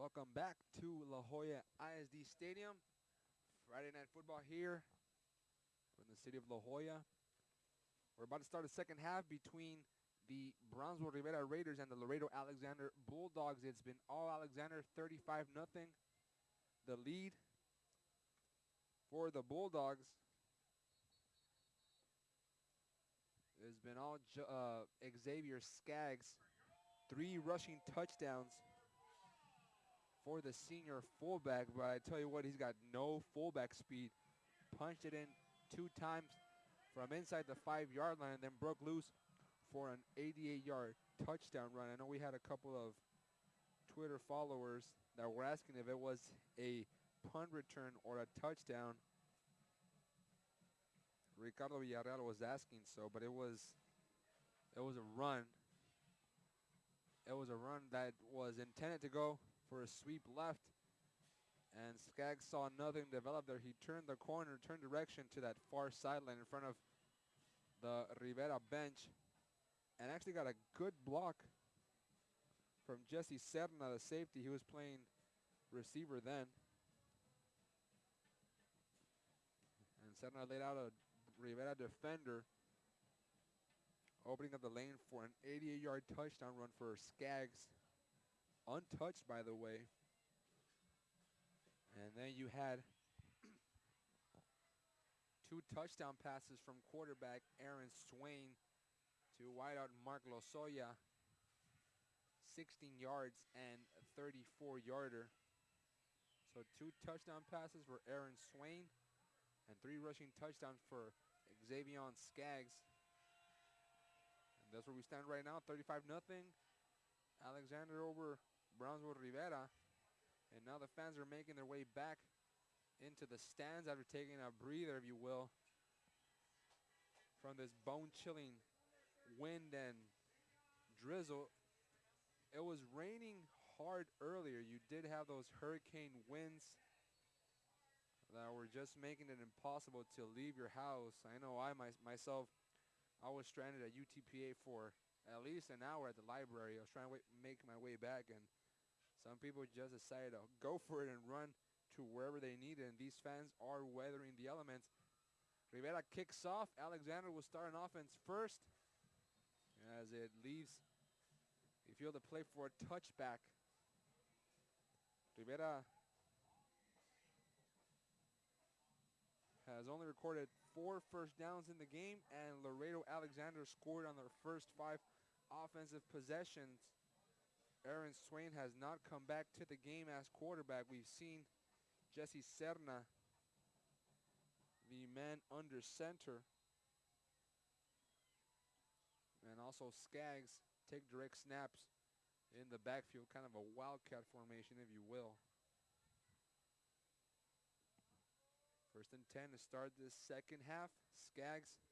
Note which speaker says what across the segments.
Speaker 1: Welcome back to La Jolla ISD Stadium. Friday night football here in the city of La Jolla. We're about to start the second half between the Brownsville Rivera Raiders and the Laredo Alexander Bulldogs. It's been all Alexander, 35-0. The lead for the Bulldogs has been all Xavier Skaggs. 3 rushing touchdowns for the senior fullback, but I tell you what, he's got no fullback speed. Punched it in 2 times from inside the 5-yard line and then broke loose for an 88-yard touchdown run. I know we had a couple of Twitter followers that were asking if it was a punt return or a touchdown. Ricardo Villarreal was asking so, but it was a run. It was a run that was intended to go for a sweep left, and Skaggs saw nothing develop there. He turned the corner, turned direction to that far sideline in front of the Rivera bench, and actually got a good block from Jesse Serna, the safety. He was playing receiver then. And Serna laid out a Rivera defender, opening up the lane for an 88-yard touchdown run for Skaggs. Untouched, by the way. And then you had 2 touchdown passes from quarterback Aaron Swain to wideout Mark Lozoya. 16 yards and a 34-yarder. So 2 touchdown passes for Aaron Swain and 3 rushing touchdowns for Xavier Skaggs. And that's where we stand right now, 35-0. Alexander over Brownsville Rivera. And now the fans are making their way back into the stands after taking a breather, if you will, from this bone-chilling wind and drizzle. It was raining hard earlier. You did have those hurricane winds that were just making it impossible to leave your house. I know myself, I was stranded at UTPA for at least an hour at the library. I was trying to make my way back, and some people just decided to go for it and run to wherever they needed, and these fans are weathering the elements. Rivera kicks off. Alexander will start an offense first as it leaves the field to play for a touchback. Rivera has only recorded 4 first downs in the game, and Laredo Alexander scored on their first 5 offensive possessions. Aaron Swain has not come back to the game as quarterback. We've seen Jesse Serna, the man under center, and also Skaggs take direct snaps in the backfield, kind of a wildcat formation, if you will. 1st and 10 to start this second half. Skaggs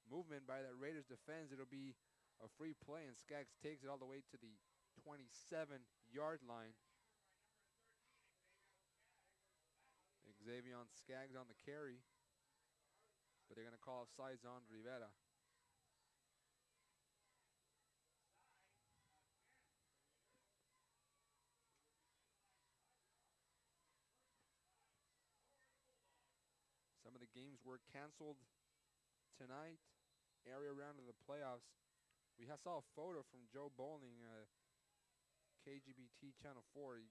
Speaker 1: movement by that Raiders defense. It'll be a free play, and Skaggs takes it all the way to the 27-yard line. Xavier Skaggs on the carry, but they're going to call offsides on Rivera. Some of the games were canceled tonight. Area round of the playoffs. We saw a photo from Joe Bowling, KGBT Channel 4,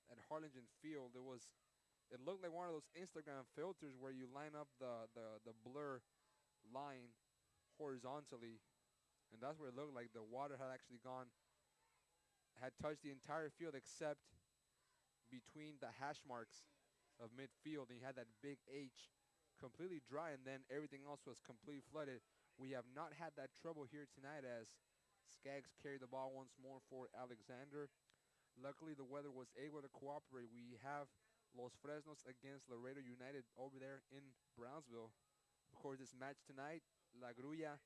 Speaker 1: at Harlingen Field. It looked like one of those Instagram filters where you line up the blur line horizontally, and that's what it looked like. The water had actually had touched the entire field except between the hash marks of midfield, and you had that big H completely dry, and then everything else was completely flooded. We have not had that trouble here tonight as Skaggs carried the ball once more for Alexander. Luckily, the weather was able to cooperate. We have Los Fresnos against Laredo United over there in Brownsville. Of course, this match tonight, La Grulla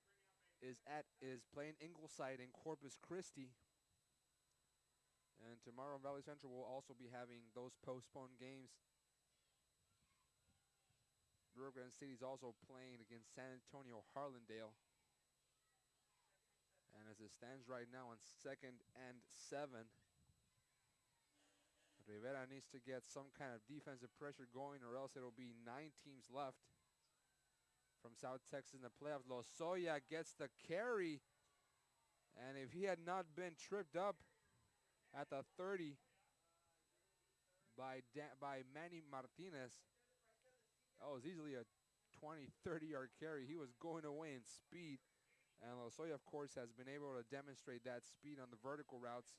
Speaker 1: is playing Ingleside in Corpus Christi. And tomorrow, Valley Central will also be having those postponed games. Rio Grande City is also playing against San Antonio Harlandale. And as it stands right now on 2nd and 7, Rivera needs to get some kind of defensive pressure going, or else it'll be 9 teams left from South Texas in the playoffs. Lozoya gets the carry, and if he had not been tripped up at the 30 by Manny Martinez, that was easily a 20, 30-yard carry. He was going away in speed, and Lozoya, of course, has been able to demonstrate that speed on the vertical routes,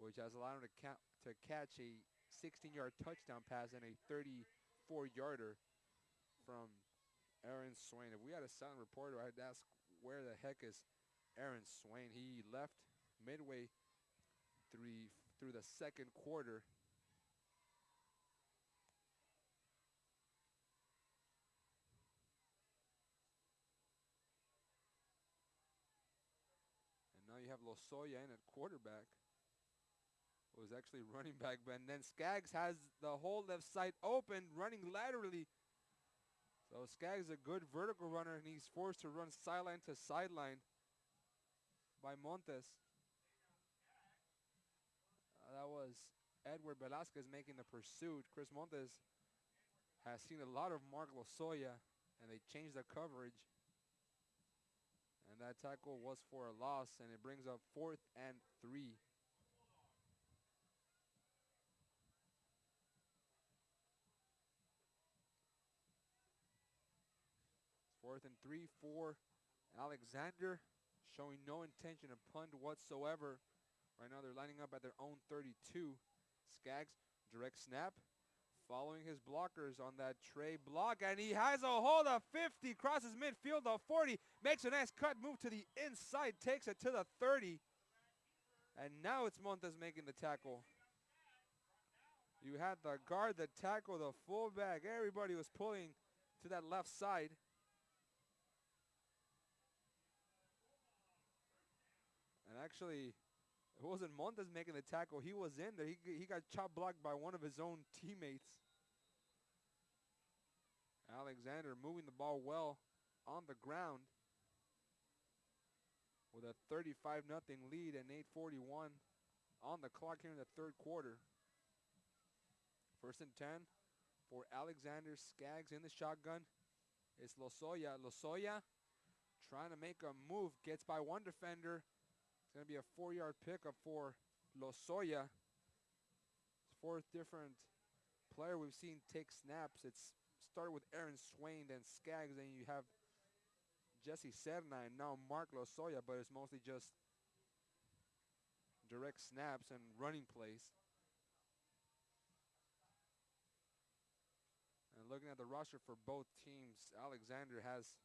Speaker 1: which has allowed him to catch a 16-yard touchdown pass and a 34-yarder from Aaron Swain. If we had a silent reporter, I'd ask where the heck is Aaron Swain. He left midway through the second quarter. And now you have Lozoya in at quarterback. It was actually running back, but then Skaggs has the whole left side open, running laterally. So Skaggs is a good vertical runner, and he's forced to run sideline to sideline by Montes. That was Edward Velasquez making the pursuit. Chris Montes has seen a lot of Mark Lozoya, and they changed the coverage. And that tackle was for a loss, and it brings up 4th and 3. 4th and 3 for Alexander, showing no intention to punt whatsoever. Right now they're lining up at their own 32. Skaggs, direct snap, following his blockers on that tray block, and he has a hold of 50, crosses midfield of 40, makes a nice cut, move to the inside, takes it to the 30. And now it's Montes making the tackle. You had the guard, the tackle, the fullback, everybody was pulling to that left side. And actually, it wasn't Montes making the tackle. He was in there. He got chop blocked by one of his own teammates. Alexander moving the ball well on the ground with a 35-0 lead and 8:41 on the clock here in the third quarter. 1st and 10 for Alexander. Skaggs in the shotgun. It's Lozoya. Lozoya trying to make a move. Gets by one defender. It's going to be a 4-yard pickup for Lozoya. 4th different player we've seen take snaps. It's started with Aaron Swain, then Skaggs, then you have Jesse Serna, and now Mark Lozoya, but it's mostly just direct snaps and running plays. And looking at the roster for both teams, Alexander has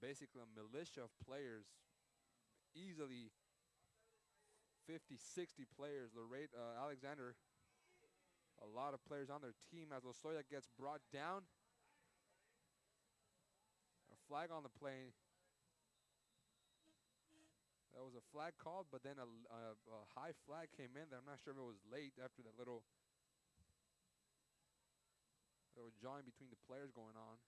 Speaker 1: basically a militia of players, easily 50, 60 players. Alexander, a lot of players on their team as Lozoya gets brought down. A flag on the play. That was a flag called, but then a high flag came in there. I'm not sure if it was late after that little jawing between the players going on.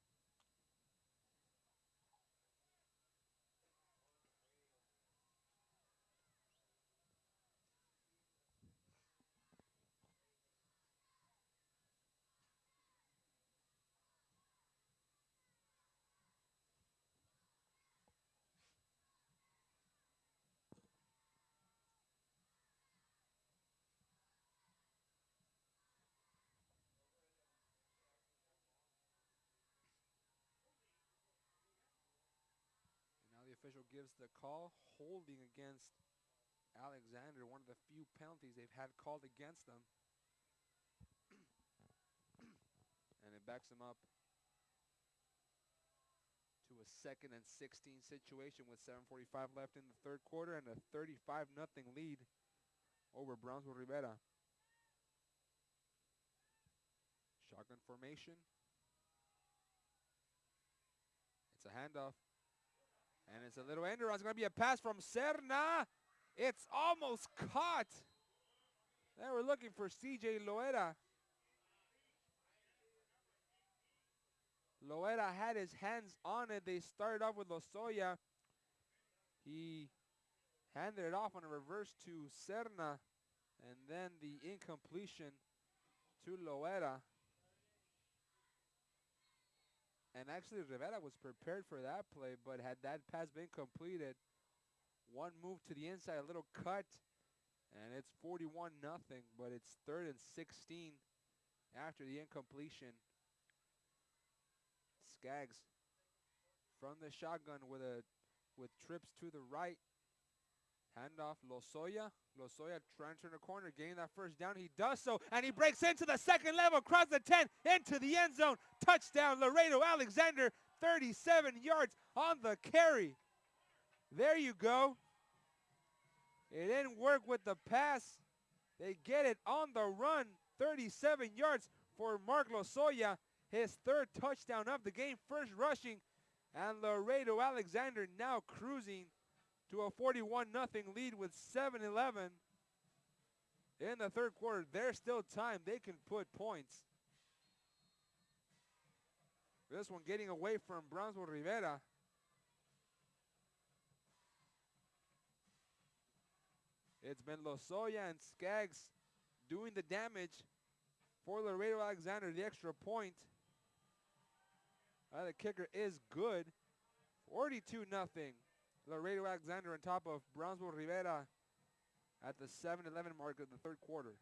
Speaker 1: Official gives the call, holding against Alexander, one of the few penalties they've had called against them. And it backs them up to a 2nd and 16 situation with 7:45 left in the third quarter and a 35-0 lead over Brownsville Rivera. Shotgun formation. It's a handoff. And it's a little end around. It's going to be a pass from Serna. It's almost caught. They were looking for C.J. Loera. Loera had his hands on it. They started off with Lozoya. He handed it off on a reverse to Serna. And then the incompletion to Loera. And actually, Rivera was prepared for that play, but had that pass been completed, one move to the inside, a little cut, and it's 41-0, but it's 3rd and 16 after the incompletion. Skaggs from the shotgun with trips to the right. Handoff, Lozoya. Lozoya trying to turn the corner, getting that first down. He does so, and he breaks into the second level, across the 10, into the end zone. Touchdown, Laredo Alexander, 37 yards on the carry. There you go. It didn't work with the pass. They get it on the run, 37 yards for Mark Lozoya, his 3rd touchdown of the game, first rushing, and Laredo Alexander now cruising to a 41-0 lead with 7:11 in the 3rd quarter. There's still time. They can put points. This one getting away from Brownsville Rivera. It's been Lozoya and Skaggs doing the damage for Laredo Alexander, the extra point. The kicker is good. 42-0. Laredo Alexander on top of Brownsville Rivera at the 7:11 mark of the 3rd quarter.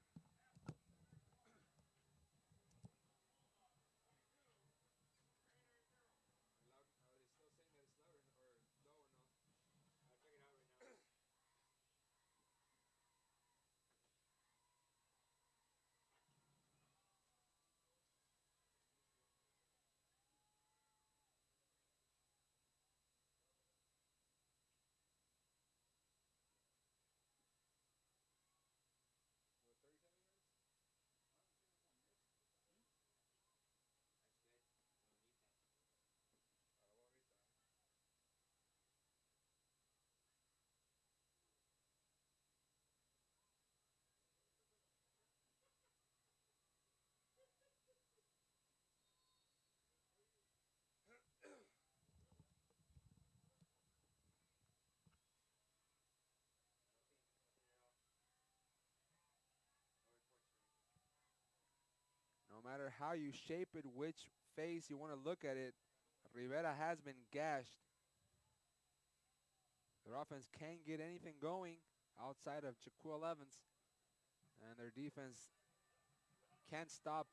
Speaker 1: No matter how you shape it, which face you want to look at it, Rivera has been gashed. Their offense can't get anything going outside of Jaquil Evans, and their defense can't stop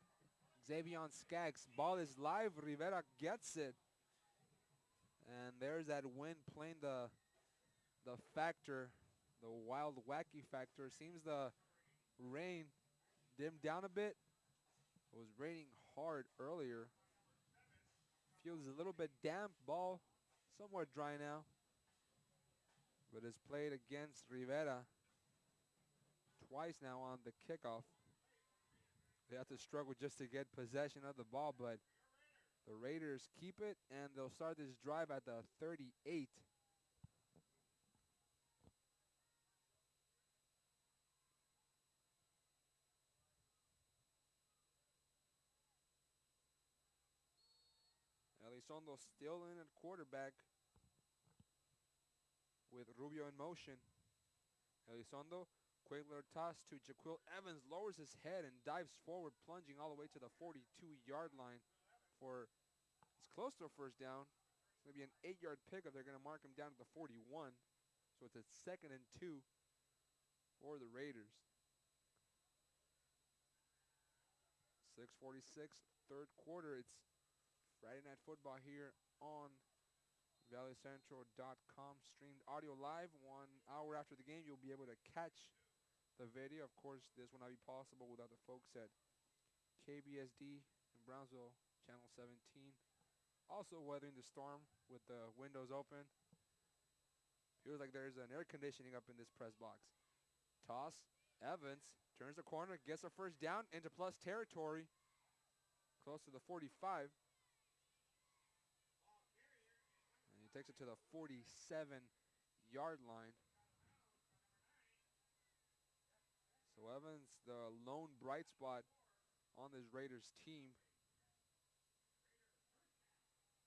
Speaker 1: Xavier Skaggs. Ball is live. Rivera gets it. And there's that wind playing the factor, the wild, wacky factor. Seems the rain dimmed down a bit. It was raining hard earlier. Feels a little bit damp. Ball somewhat dry now. But it's played against Rivera twice now on the kickoff. They have to struggle just to get possession of the ball, but the Raiders keep it, and they'll start this drive at the 38. Elizondo still in at quarterback with Rubio in motion. Elizondo, quick little toss to Jaquil Evans, lowers his head and dives forward, plunging all the way to the 42-yard line for, it's close to a first down. It's going to be an 8-yard pickup. They're going to mark him down to the 41. So it's a 2nd and 2 for the Raiders. 6:46, 3rd quarter. It's Friday Night Football here on ValleyCentral.com, streamed audio live. 1 hour after the game, you'll be able to catch the video. Of course, this would not be possible without the folks at KBSD in Brownsville, Channel 17. Also weathering the storm with the windows open. Feels like there's an air conditioning up in this press box. Toss, Evans turns the corner, gets a first down into plus territory, close to the 45. Takes it to the 47-yard line. So Evans, the lone bright spot on this Raiders team.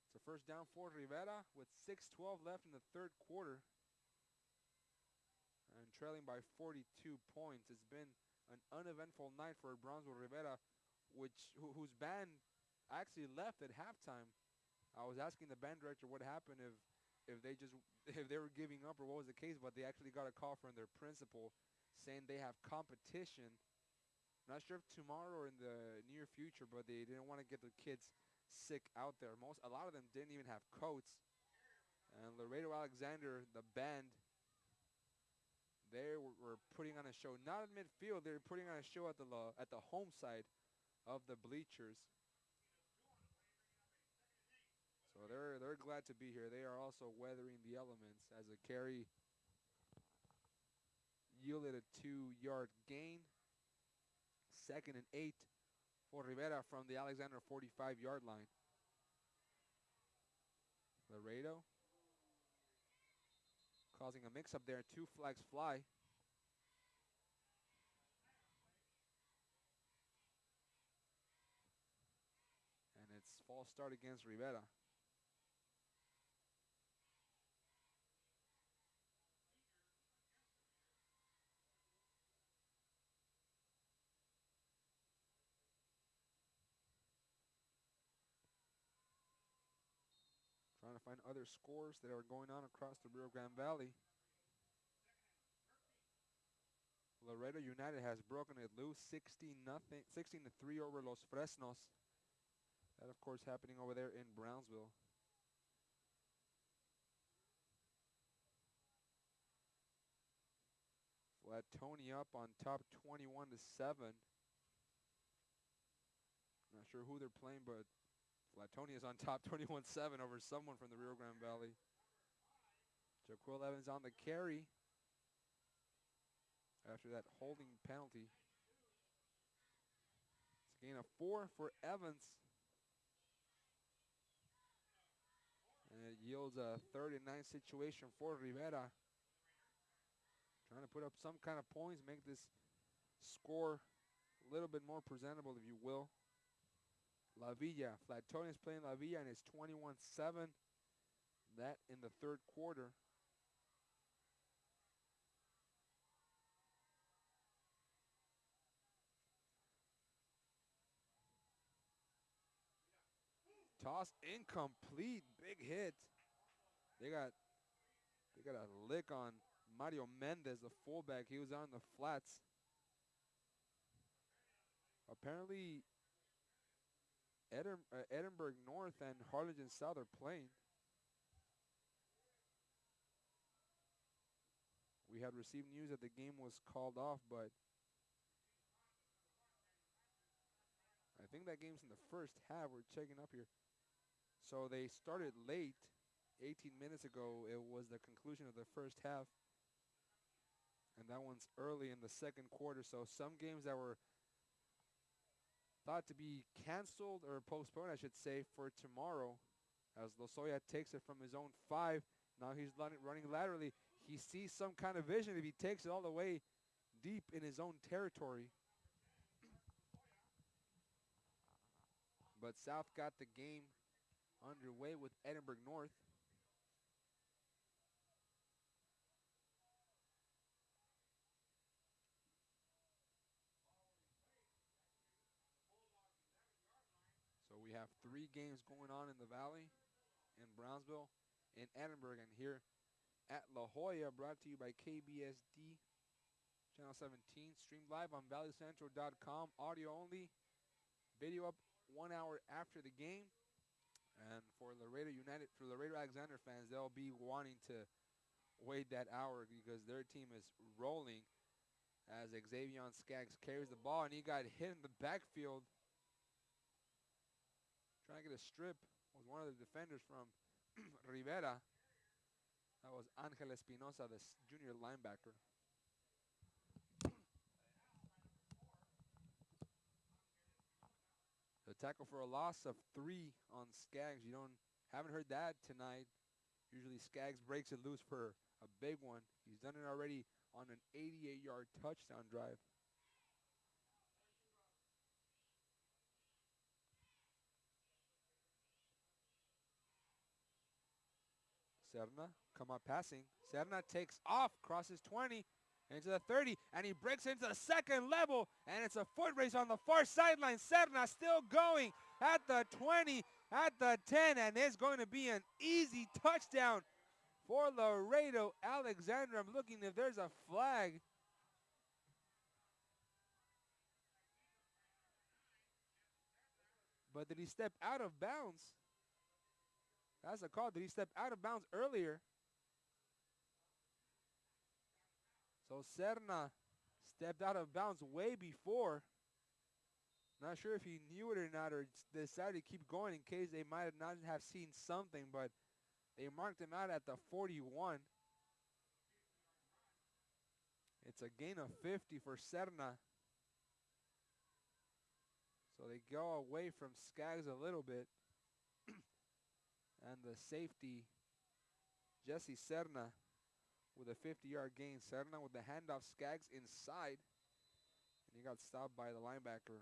Speaker 1: It's a first down for Rivera with 6:12 left in the 3rd quarter. And trailing by 42 points. It's been an uneventful night for Brownsville Rivera, whose band actually left at halftime. I was asking the band director what happened if they just if they were giving up or what was the case, but they actually got a call from their principal saying they have competition. Not sure if tomorrow or in the near future, but they didn't want to get the kids sick out there. A lot of them didn't even have coats. And Laredo Alexander, the band, they were putting on a show. Not at midfield, they were putting on a show at the home side of the bleachers. So they're glad to be here. They are also weathering the elements as a carry yielded a 2-yard gain. 2nd and 8 for Rivera from the Alexander 45-yard line. Laredo causing a mix-up there. 2 flags fly. And it's false start against Rivera. Trying to find other scores that are going on across the Rio Grande Valley. Laredo United has broken it loose 16-3 over Los Fresnos. That, of course, happening over there in Brownsville. Tony up on top 21-7. Not sure who they're playing, but Tony is on top 21-7 over someone from the Rio Grande Valley. Jaquil Evans on the carry after that holding penalty. It's a gain of 4 for Evans. And it yields a 3rd and 9 situation for Rivera. Trying to put up some kind of points, make this score a little bit more presentable, if you will. La Villa, Flatonius playing La Villa, and it's 21-7. That in the 3rd quarter. Toss incomplete, big hit. They got a lick on Mario Mendez, the fullback. He was on the flats. Apparently, Edinburgh North and Harlingen South are playing. We had received news that the game was called off, but I think that game's in the first half. We're checking up here. So they started late. 18 minutes ago, it was the conclusion of the first half. And that one's early in the 2nd quarter. So some games that were thought to be canceled or postponed, I should say, for tomorrow, as Lozoya takes it from his own 5. Now he's running laterally. He sees some kind of vision if he takes it all the way deep in his own territory. But South got the game underway with Edinburgh North. So we have 3 games going on in the Valley, in Brownsville, in Edinburgh, and here at La Jolla, brought to you by KBSD, Channel 17, streamed live on valleycentral.com, audio only, video up 1 hour after the game. And for Laredo United, for Laredo Alexander fans, they'll be wanting to wait that hour because their team is rolling as Xavier Skaggs carries the ball, and he got hit in the backfield. Trying to get a strip was one of the defenders from Rivera. That was Angel Espinosa, the junior linebacker. The tackle for a loss of 3 on Skaggs. Haven't heard that tonight. Usually Skaggs breaks it loose for a big one. He's done it already on an 88-yard touchdown drive. Serna come up passing. Serna takes off, crosses 20, into the 30, and he breaks into the second level, and it's a foot race on the far sideline. Serna still going at the 20, at the 10, and it's going to be an easy touchdown for Laredo Alexander. I'm looking if there's a flag. But did he step out of bounds? That's a call. Did he step out of bounds earlier? So Serna stepped out of bounds way before. Not sure if he knew it or not, or decided to keep going in case they might not have seen something, but they marked him out at the 41. It's a gain of 50 for Serna. So they go away from Skaggs a little bit. And the safety, Jesse Serna, with a 50-yard gain. Serna with the handoff, Skaggs inside. And he got stopped by the linebacker,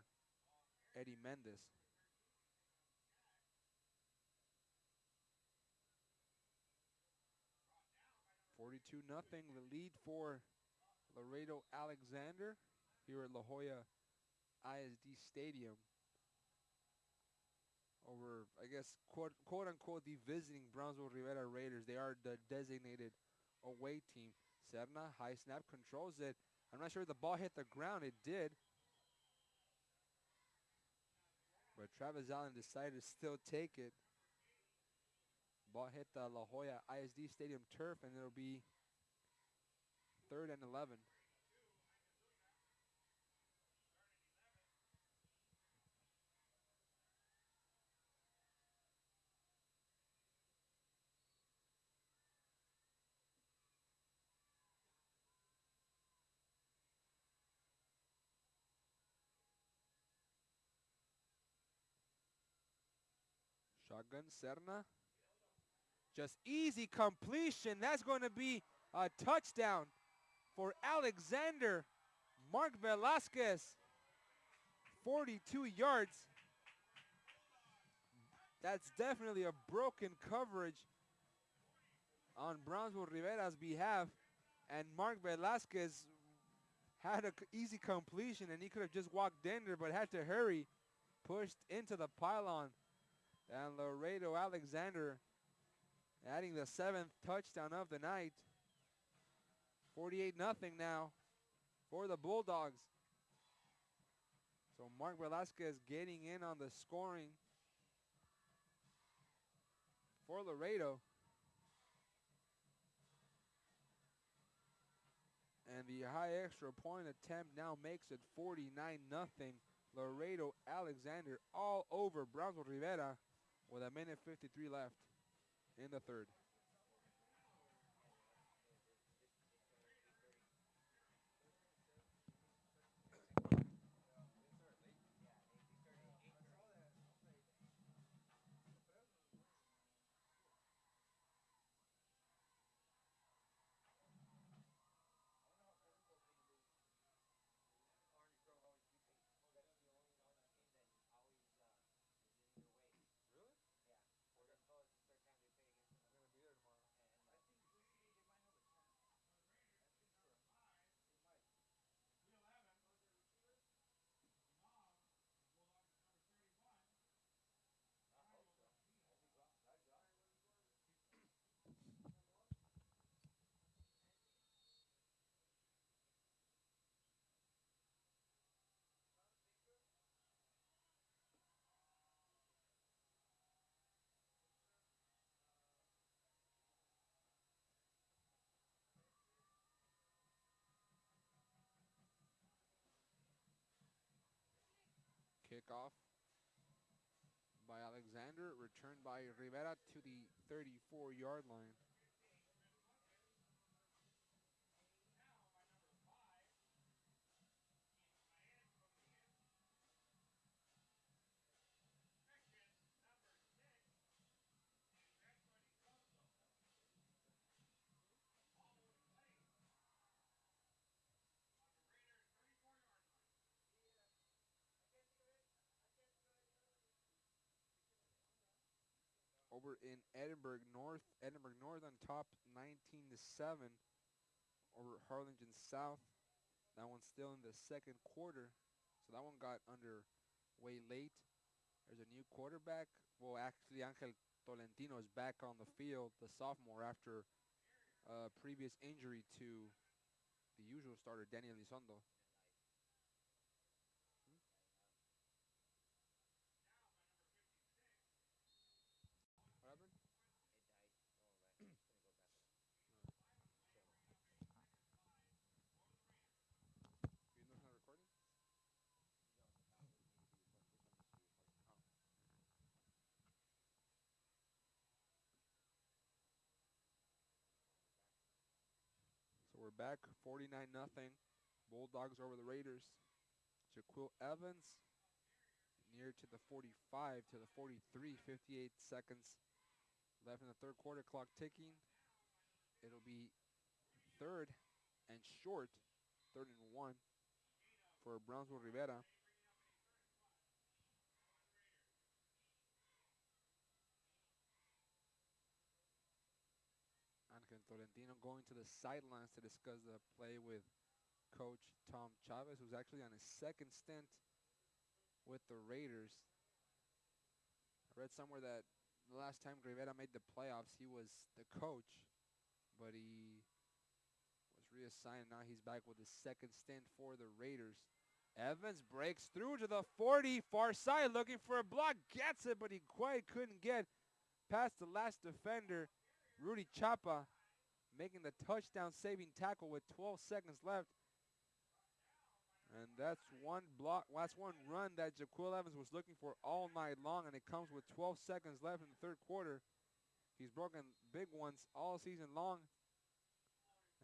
Speaker 1: Eddie Mendez. 42-0, the lead for Laredo Alexander here at La Jolla ISD Stadium over, I guess, quote unquote, the visiting Brownsville Rivera Raiders. They are the designated away team. Serna, high snap, controls it. I'm not sure if the ball hit the ground. It did. But Travis Allen decided to still take it. Ball hit the La Jolla ISD Stadium turf, and it'll be 3rd and 11. Shotgun, Serna. Just easy completion. That's going to be a touchdown for Alexander. Mark Velasquez, 42 yards. That's definitely a broken coverage on Brownsville Rivera's behalf. And Mark Velasquez had an easy completion, and he could have just walked in there, but had to hurry. Pushed into the pylon. And Laredo Alexander adding the 7th touchdown of the night. 48-0 now for the Bulldogs. So Mark Velasquez getting in on the scoring for Laredo. And the high extra point attempt now makes it 49-0. Laredo Alexander all over Brownsville Rivera with a minute 53 left in the 3rd. Kickoff by Alexander, returned by Rivera to the 34-yard line. Over in Edinburgh North on top, 19-7 over Harlingen South. That one's still in the second quarter, so that one got under way late. There's a new quarterback. Well, actually, Angel Tolentino is back on the field, the sophomore, after a previous injury to the usual starter, Daniel Elizondo. What happened? You know it's not recording? Oh. So we're back, 49 nothing. Bulldogs over the Raiders. Jaquil Evans near to the 45 to the 43, 58 seconds left in the third quarter, clock ticking. It'll be third and short, third and one for Brownsville Rivera. Angel Tolentino going to the sidelines to discuss the play with coach Tom Chavez, who's actually on his second stint with the Raiders. I read somewhere that the last time Rivera made the playoffs, he was the coach, but he was reassigned. Now he's back with his second stint for the Raiders. Evans breaks through to the 40, far side, looking for a block, gets it, but he quite couldn't get past the last defender, Rudy Chapa, making the touchdown saving tackle with 12 seconds left. And that's one block, that's one run that Jaquil Evans was looking for all night long, and it comes with 12 seconds left in the third quarter. He's broken big ones all season long.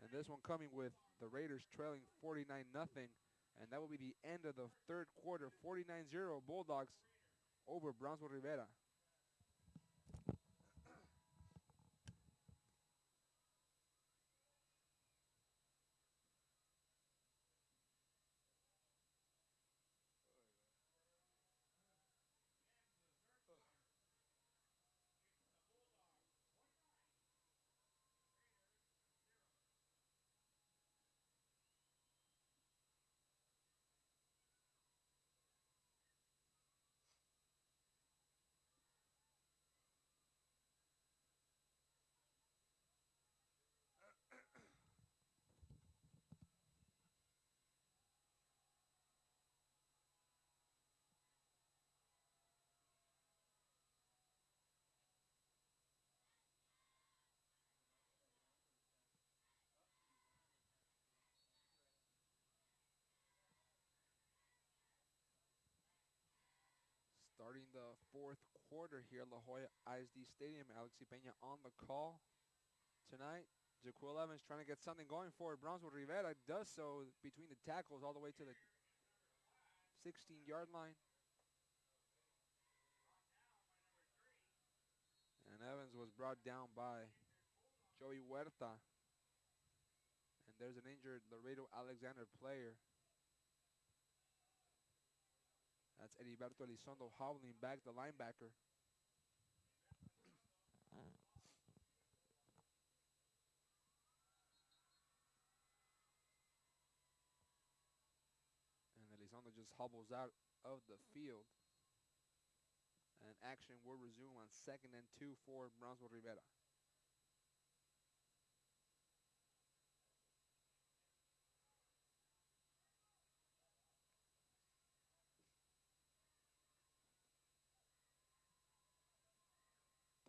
Speaker 1: And this one coming with the Raiders trailing 49 nothing. And that will be the end of the third quarter, 49-0 Bulldogs over Brownsville Rivera. Starting the fourth quarter here at La Jolla ISD Stadium. Alexi Peña on the call tonight. Jaquil Evans trying to get something going for Brownsville Rivera. Does so between the tackles all the way to the 16-yard line. And Evans was brought down by Joey Huerta. And there's an injured Laredo Alexander player. That's Heriberto Elizondo hobbling back, the linebacker. And Elizondo just hobbles out of the field. And action will resume on 2nd and 2 for Brownsville Rivera.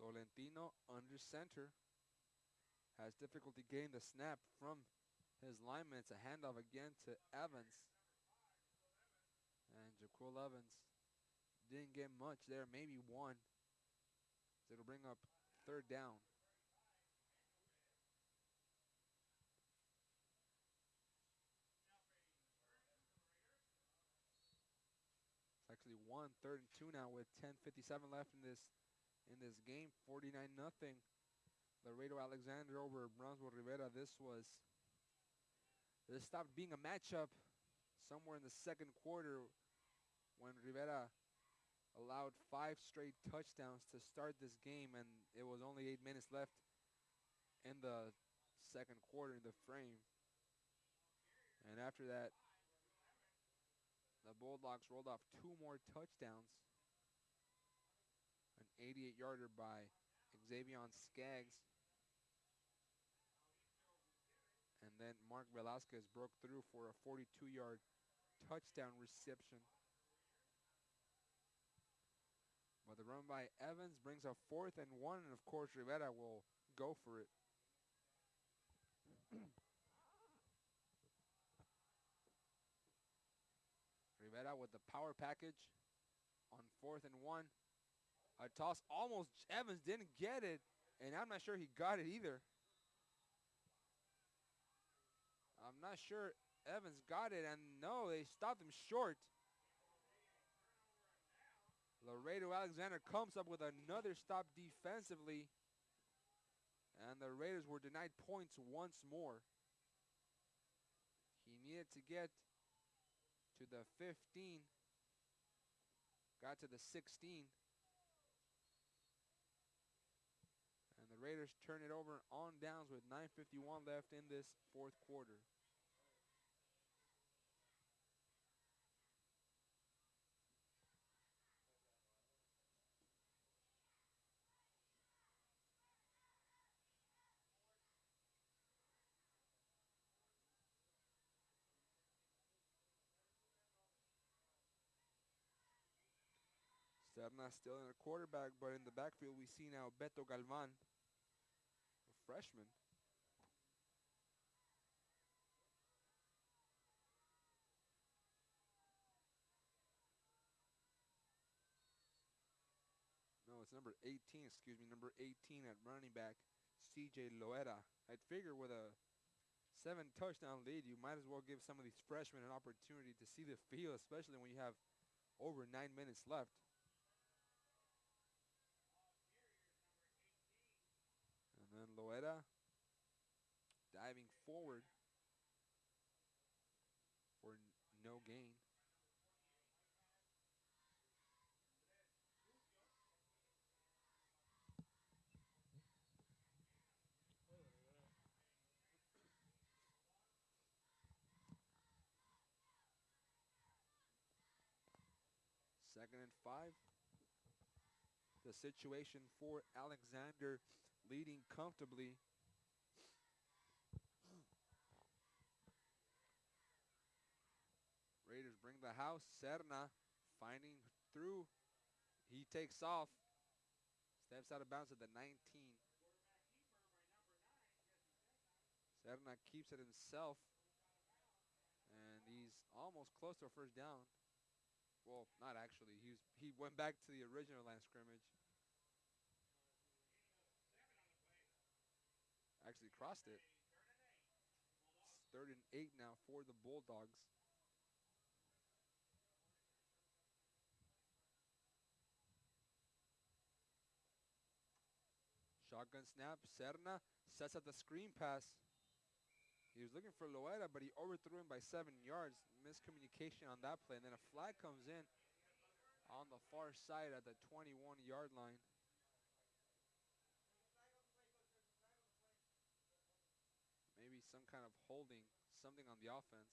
Speaker 1: Tolentino under center. Has difficulty getting the snap from his lineman. It's a handoff again to Evans. And Jaquil Evans didn't get much there, maybe one. So it'll bring up third down. It's actually 1-3 and 2 now with 10:57 left in this game. 49 nothing. Laredo Alexander over Brownsville Rivera. This stopped being a matchup somewhere in the second quarter when Rivera allowed 5 straight touchdowns to start this game, and it was only 8 minutes left in the second quarter in the frame. And after that, the Bulldogs rolled off 2 more touchdowns. An 88-yarder by Xavion Skaggs. And then Mark Velasquez broke through for a 42-yard touchdown reception. But the run by Evans brings a 4th and 1, and of course Rivera will go for it. Rivera with the power package on 4th and 1. A toss almost, Evans didn't get it, and I'm not sure he got it either. I'm not sure Evans got it, and no, they stopped him short. Laredo Alexander comes up with another stop defensively, and the Raiders were denied points once more. He needed to get to the 15, got to the 16, and the Raiders turn it over on downs with 9:51 left in this 4th quarter. Serna still in a quarterback, but in the backfield we see now Beto Galvan, a freshman. No, it's number 18, number 18 at running back, CJ Loera. I'd figure with a 7-touchdown lead, you might as well give some of these freshmen an opportunity to see the field, especially when you have over 9 minutes left. And then Loera diving forward for no gain. Second and 5. The situation for Alexander leading comfortably. Raiders bring the house. Serna finding through. He takes off. Steps out of bounds at the 19. Serna keeps it himself. And he's almost close to a first down. Well, not actually. He went back to the original line of scrimmage. Actually crossed it. It's 3rd and 8 now for the Bulldogs. Shotgun snap. Serna sets up the screen pass. He was looking for Loera, but he overthrew him by 7 yards. Miscommunication on that play. And then a flag comes in on the far side at the 21-yard line. Maybe some kind of holding, something on the offense.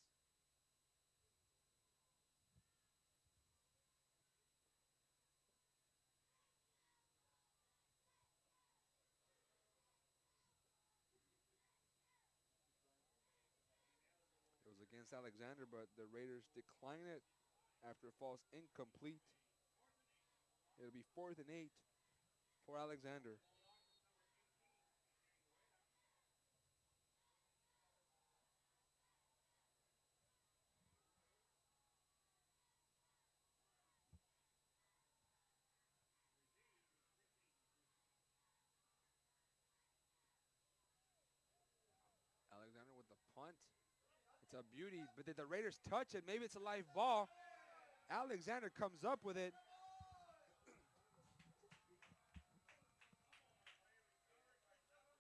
Speaker 1: It was against Alexander, but the Raiders decline it after it falls incomplete. It'll be 4th and 8 for Alexander. Alexander with the punt. It's a beauty, but did the Raiders touch it? Maybe it's a live ball. Alexander comes up with it.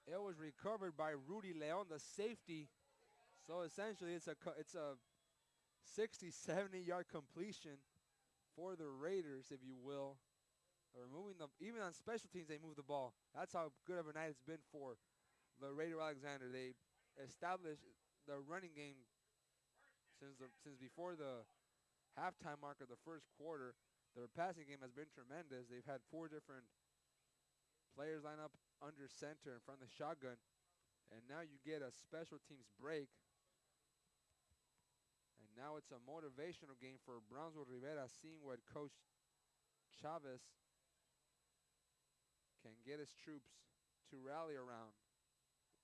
Speaker 1: It was recovered by Rudy Leon, the safety. So essentially, it's a 60, 70-yard completion for the Raiders, if you will. They're moving even on special teams, they move the ball. That's how good of a night it's been for Laredo Alexander. They established the running game Since before the halftime mark of the first quarter, their passing game has been tremendous. They've had 4 different players line up under center in front of the shotgun, and now you get a special teams break. And now it's a motivational game for Brownsville Rivera, seeing what Coach Chavez can get his troops to rally around,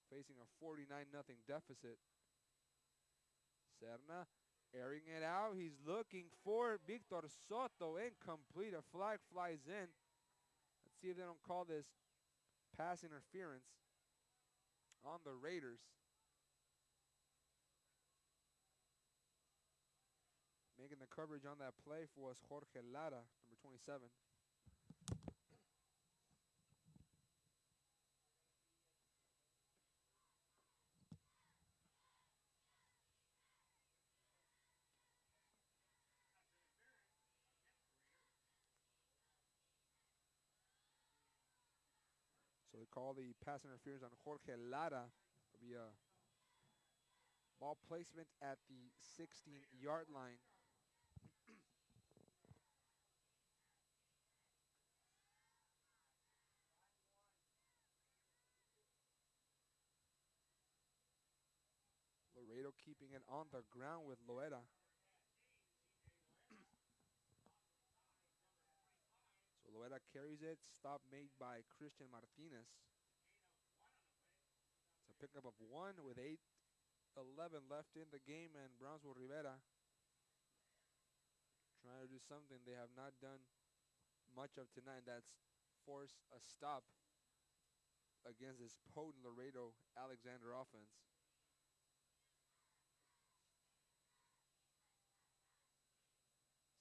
Speaker 1: facing a 49-0 deficit. Serna airing it out. He's looking for Victor Soto. Incomplete. A flag flies in. Let's see if they don't call this pass interference on the Raiders. Making the coverage on that play for us, Jorge Lara, number 27. So they call the pass interference on Jorge Lara. It'll be a ball placement at the 16-yard line. Laredo keeping it on the ground with Loera. So Loera carries it. Stop made by Christian Martinez. It's a pickup of 1 with 8:11 left in the game, and Brownsville Rivera trying to do something they have not done much of tonight. That's force a stop against this potent Laredo Alexander offense.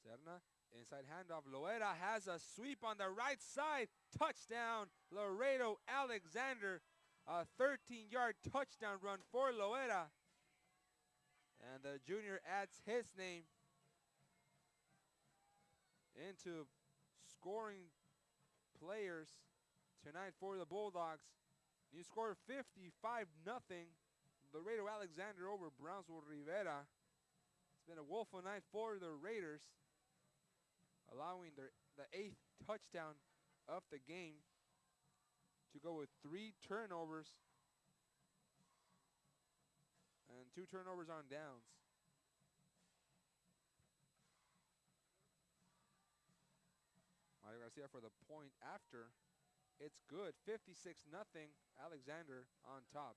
Speaker 1: Serna, inside handoff. Loera has a sweep on the right side. Touchdown, Laredo Alexander. A 13-yard touchdown run for Loera. And the junior adds his name into scoring players tonight for the Bulldogs. You scored 55-0. Laredo Alexander over Brownsville Rivera. It's been a woeful night for the Raiders, allowing the 8th touchdown of the game to go with 3 turnovers and 2 turnovers on downs. Mario Garcia for the point after. It's good. 56-0. Alexander on top.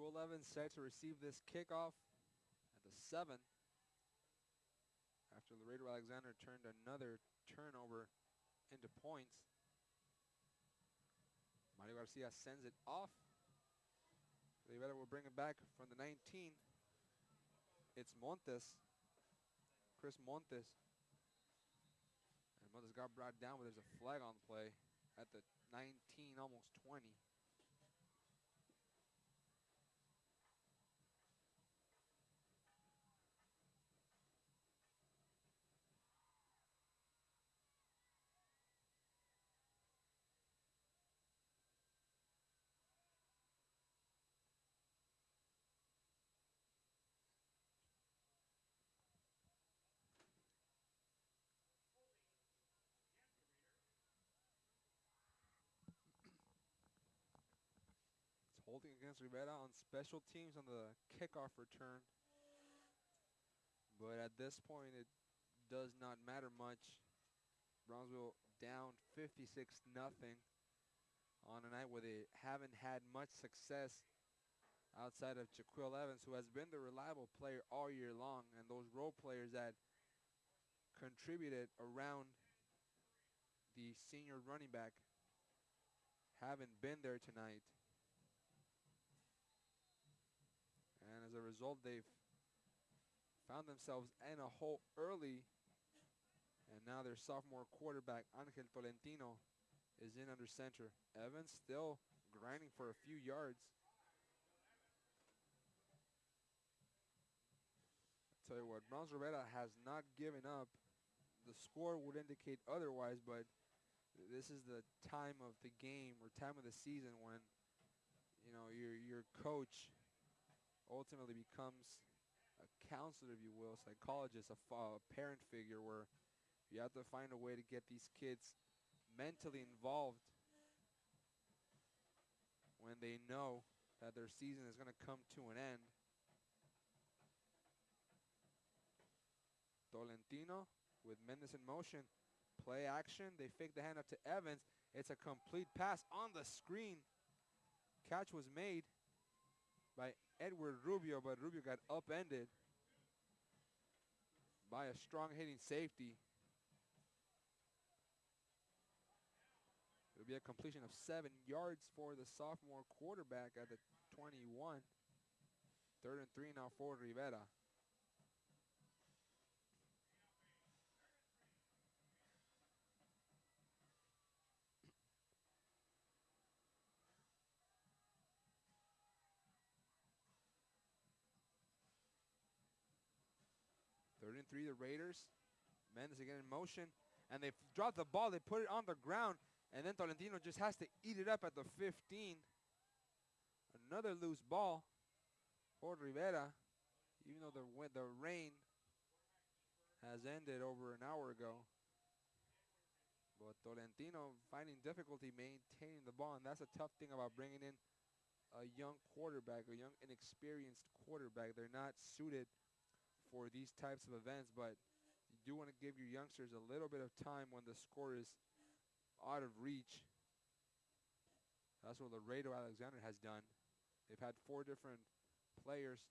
Speaker 1: Jaquil Evans set to receive this kickoff at the 7. After Laredo Alexander turned another turnover into points. Mario Garcia sends it off. Rivera will bring it back from the 19. It's Montes. Chris Montes. And Montes got brought down, but there's a flag on the play at the 19, almost 20. holding against Rivera on special teams on the kickoff return. But at this point, it does not matter much. Brownsville down 56 nothing on a night where they haven't had much success outside of Jaquil Evans, who has been the reliable player all year long, and those role players that contributed around the senior running back haven't been there tonight. And as a result, they've found themselves in a hole early, and now their sophomore quarterback, Angel Tolentino, is in under center. Evans still grinding for a few yards. I tell you what, Rivera has not given up. The score would indicate otherwise, but this is the time of the game or time of the season when, you know, your coach ultimately becomes a counselor, if you will, psychologist, a parent figure, where you have to find a way to get these kids mentally involved when they know that their season is going to come to an end. Tolentino with Mendez in motion. Play action. They fake the handoff to Evans. It's a complete pass on the screen. Catch was made by Edward Rubio, but Rubio got upended by a strong hitting safety. It'll be a completion of 7 yards for the sophomore quarterback at the 21. 3rd and 3 now for Rivera. Third and 3, the Raiders. Mendez again in motion, and they dropped the ball. They put it on the ground, and then Tolentino just has to eat it up at the 15. Another loose ball for Rivera, even though the rain has ended over an hour ago. But Tolentino finding difficulty maintaining the ball, and that's a tough thing about bringing in a young quarterback, a young inexperienced quarterback. They're not suited for these types of events, but you do want to give your youngsters a little bit of time when the score is out of reach. That's what Laredo Alexander has done. They've had 4 different players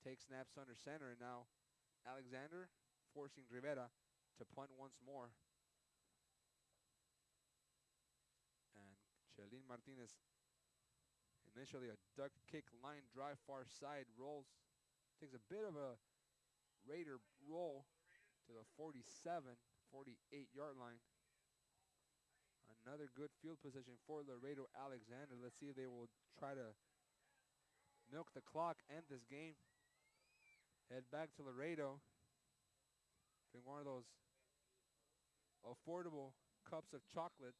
Speaker 1: take snaps under center, and now Alexander forcing Rivera to punt once more. And Chelin Martinez, initially a duck kick line drive far side, rolls, takes a bit of a Raider roll to the 47, 48-yard line. Another good field position for Laredo Alexander. Let's see if they will try to milk the clock, end this game. Head back to Laredo. Drink one of those affordable cups of chocolate.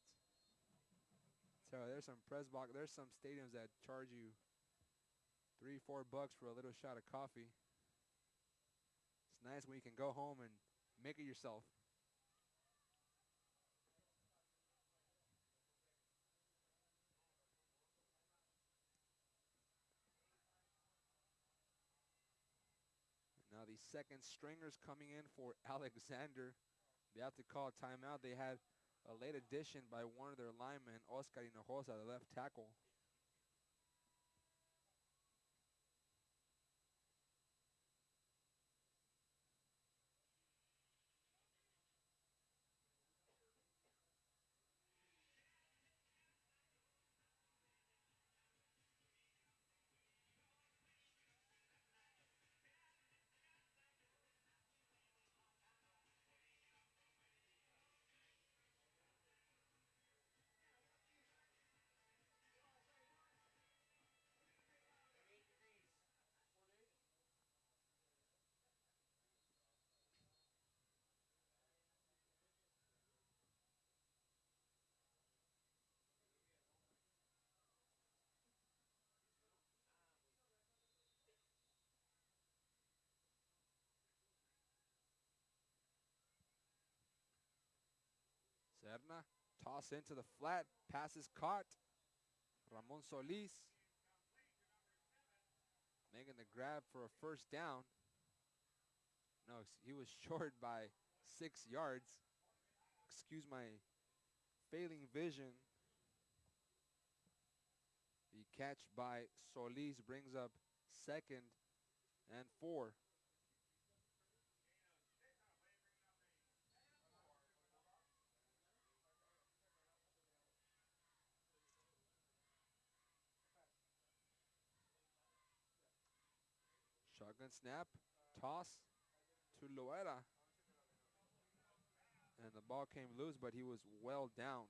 Speaker 1: So there's some press box. There's some stadiums that charge you $3-4 for a little shot of coffee. It's nice when you can go home and make it yourself. Now the second stringers coming in for Alexander. They have to call a timeout. They had a late addition by one of their linemen, Oscar Hinojosa, the left tackle. Serna, toss into the flat, pass is caught. Ramon Solis making the grab for a first down. No, he was short by 6 yards. Excuse my failing vision. The catch by Solis brings up 2nd and 4. Shotgun snap, toss to Loera. And the ball came loose, but he was well down.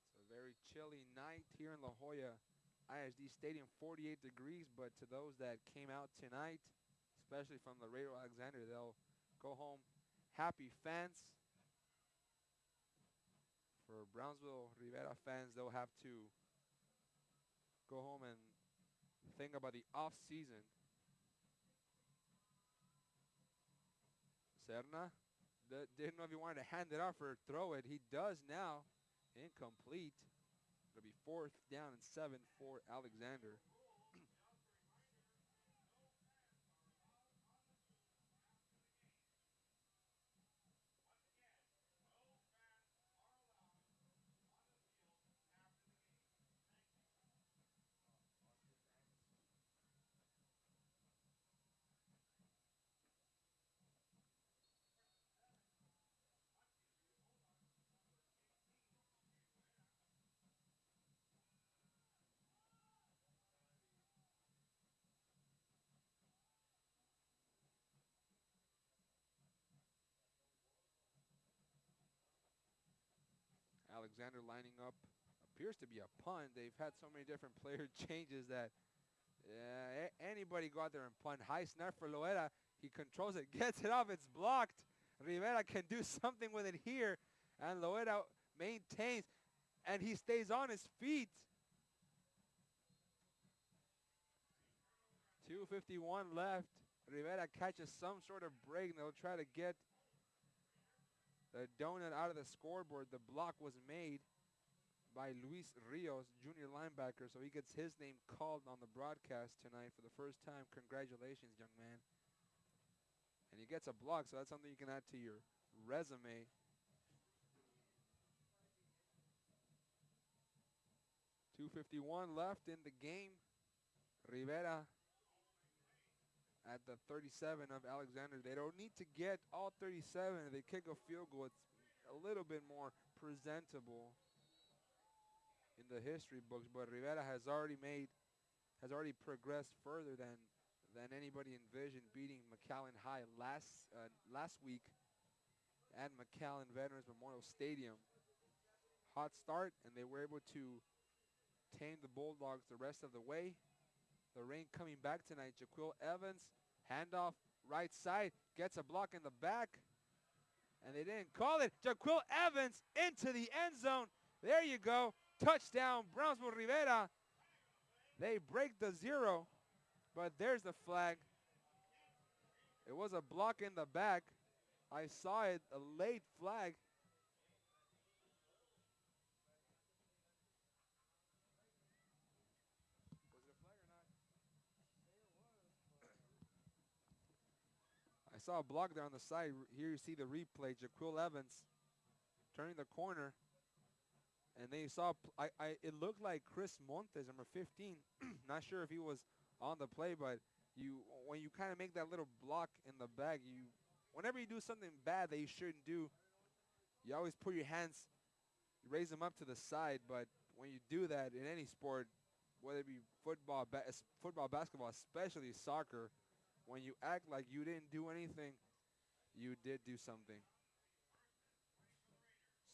Speaker 1: It's a very chilly night here in La Jolla ISD Stadium, 48 degrees, but to those that came out tonight, especially from Laredo, Alexander, they'll go home happy fans. For Brownsville, Rivera fans, they'll have to go home and think about the off season. Serna didn't know if he wanted to hand it off or throw it. He does now. Incomplete. It'll be 4th down and 7 for Alexander. Alexander lining up appears to be a punt. They've had so many different player changes that anybody go out there and punt. High snap for Loera. He controls it, gets it off. It's blocked. Rivera can do something with it here. And Loera maintains, and he stays on his feet. 2:51 left. Rivera catches some sort of break, and they'll try to get the donut out of the scoreboard. The block was made by Luis Rios, junior linebacker, so he gets his name called on the broadcast tonight for the first time. Congratulations, young man. And he gets a block, so that's something you can add to your resume. .251 left in the game. Rivera at the 37 of Alexander. They don't need to get all 37. If they kick a field goal, it's a little bit more presentable in the history books. But Rivera has already progressed further than anybody envisioned, beating McAllen High last week at McAllen Veterans Memorial Stadium. Hot start, and they were able to tame the Bulldogs the rest of the way. The rain coming back tonight. Jaquil Evans, handoff right side, gets a block in the back, and they didn't call it. Jaquil Evans into the end zone. There you go. Touchdown, Brownsville Rivera. They break the 0, but there's the flag. It was a block in the back. I saw it, a late flag. I saw a block there on the side. Here you see the replay. Jaquil Evans turning the corner. And they saw, it looked like Chris Montes, number 15. Not sure if he was on the play, but when you kind of make that little block in the back, whenever you do something bad that you shouldn't do, you always put your hands, you raise them up to the side. But when you do that in any sport, whether it be football, basketball, especially soccer, when you act like you didn't do anything, you did do something.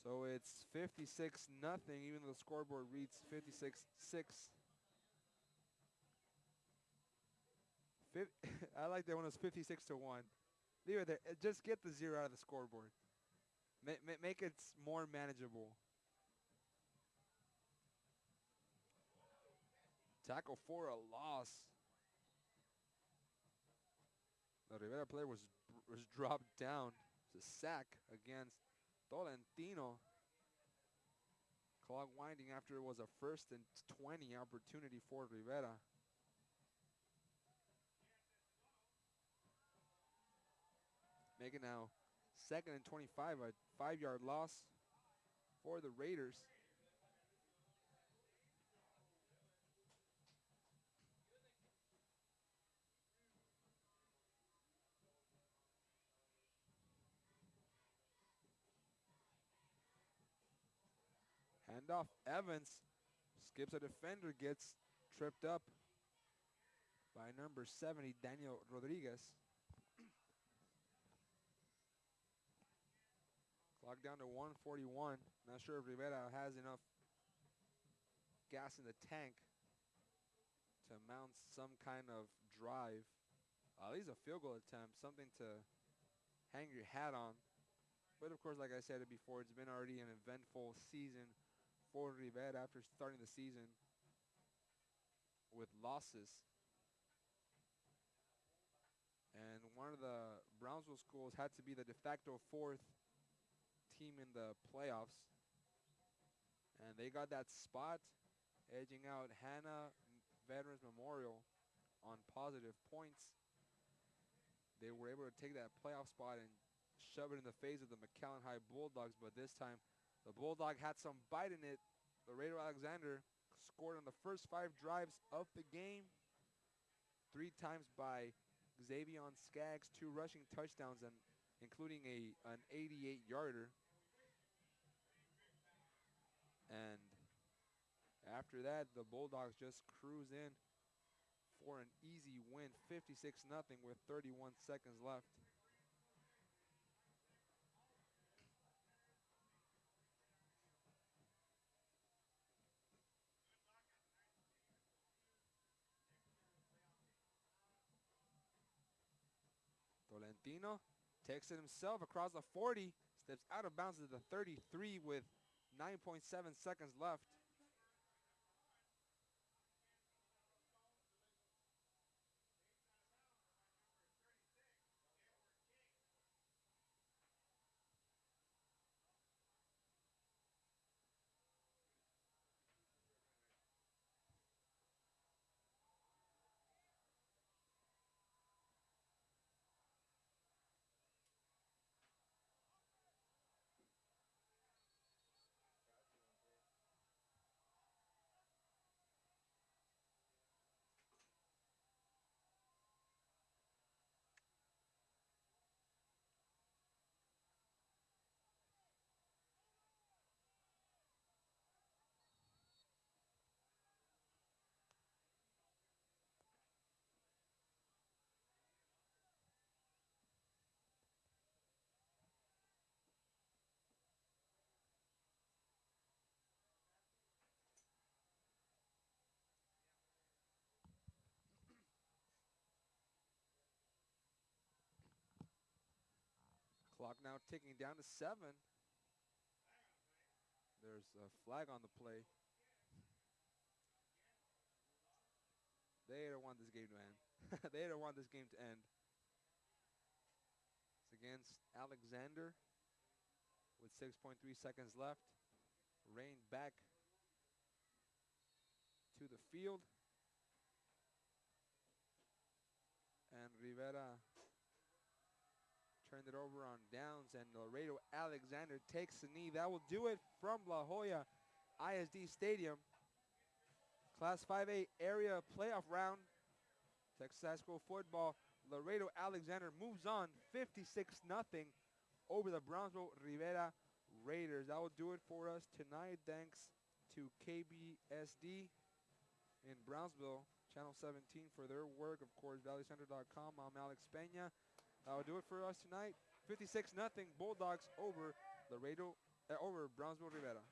Speaker 1: So it's 56-0, even though the scoreboard reads 56-6. I like that when it was 56-1. Leave it there. Just get the 0 out of the scoreboard. Make it more manageable. Tackle for a loss. The Rivera player was dropped down. It's a sack against Tolentino. Clock winding after it was a 1st and 20 opportunity for Rivera. Make it now 2nd and 25, a 5-yard loss for the Raiders. Handoff Evans. Skips a defender, gets tripped up by number 70, Daniel Rodriguez. Clock down to 1:41. Not sure if Rivera has enough gas in the tank to mount some kind of drive. At least a field goal attempt, something to hang your hat on. But of course, like I said it before, it's been already an eventful season for Rivera after starting the season with losses. And one of the Brownsville schools had to be the de facto 4th team in the playoffs. And they got that spot, edging out Hanna Veterans Memorial on positive points. They were able to take that playoff spot and shove it in the face of the McAllen High Bulldogs, but this time the Bulldog had some bite in it. Laredo Alexander scored on the first 5 drives of the game, 3 times by Xavion Skaggs, 2 rushing touchdowns, and including an 88-yarder. And after that, the Bulldogs just cruise in for an easy win, 56-0 with 31 seconds left. Tolentino takes it himself across the 40, steps out of bounds to the 33 with 9.7 seconds left. Clock now ticking down to 7. There's a flag on the play. They don't want this game to end. They don't want this game to end. It's against Alexander with 6.3 seconds left. Reined back to the field. And Rivera turned it over on downs, and Laredo Alexander takes the knee. That will do it from La Jolla ISD Stadium. Class 5A area playoff round. Texas High School football. Laredo Alexander moves on 56-0 over the Brownsville Rivera Raiders. That will do it for us tonight. Thanks to KBSD in Brownsville, Channel 17 for their work. Of course, valleycenter.com. I'm Alex Peña. That will do it for us tonight. 56-0 Bulldogs over Laredo, over Brownsville Rivera.